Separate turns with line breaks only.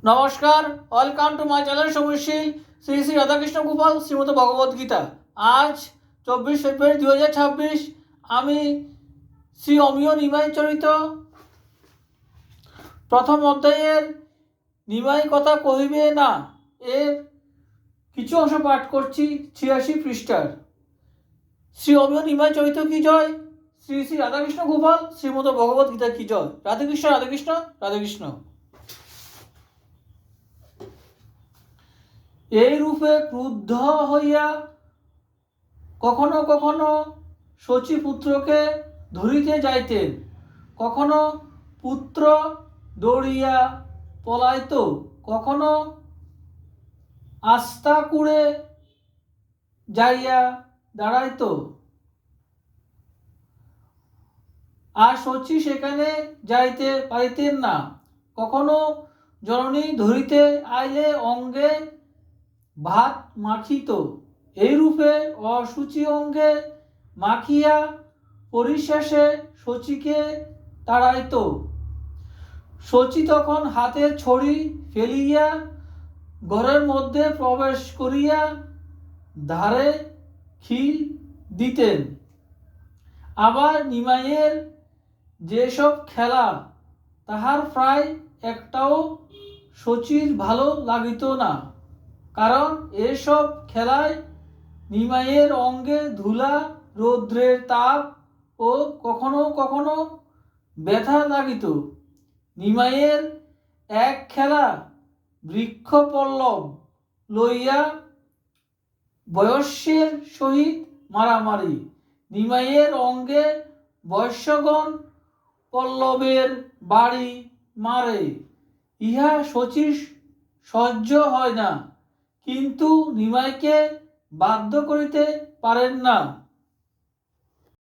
নমস্কার, welcome to my channel সমীরশীল শ্রী শ্রী রাধাকৃষ্ণ গোপাল শ্রীমদ ভগবদ গীতা। আজ 24 ফেব্রুয়ারি 2026। আমি শ্রী অমিয় নিমাই চরিত প্রথম অধ্যায়ের নিমাই কথা কহিবে না এর কিছু অংশ পাঠ করছি। 86 পৃষ্ঠার। শ্রী অমিয় নিমাই চরিত কি জয়, শ্রী শ্রী রাধাকৃষ্ণ গোপাল শ্রীমদ ভগবদ গীতা কি জয়। রাধাকৃষ্ণ রাধাকৃষ্ণ রাধাকৃষ্ণ। এই রূপে ক্রুদ্ধ হইয়া কখনো কখনো শচীপুত্রকে ধরিতে যাইতেন, কখনো পুত্র দৌড়িয়া পলাইত, কখনো আস্তাকুড়ে যাইয়া দাঁড়াইত, আর শচী সেখানে যাইতে পারিতেন না। কখনো জননী ধরিতে আইলে অঙ্গে ভাত মাখিত, এইরূপে অসুচি অঙ্গে মাখিয়া পরিশেষে শচীকে তাড়াইত। শচী তখন হাতে ছড়ি ফেলিয়া ঘরের মধ্যে প্রবেশ করিয়া ধারে খিল দিতেন। আবার নিমাইয়ের যেসব খেলা তাহার প্রায় একটাও শচীর ভালো লাগিত না, কারণ এসব খেলায় নিমাইয়ের অঙ্গে ধুলা, রৌদ্রের তাপ ও কখনো কখনো ব্যথা লাগিত। নিমাইয়ের এক খেলা বৃক্ষপল্লব লইয়া বয়স্যের সহিত মারামারি। নিমাইয়ের অঙ্গে বৈশ্যগণ পল্লবের বাড়ি মারে, ইহা শচীর সহ্য হয় না, কিন্তু নিমাইকে বাধ্য করিতে পারেন না।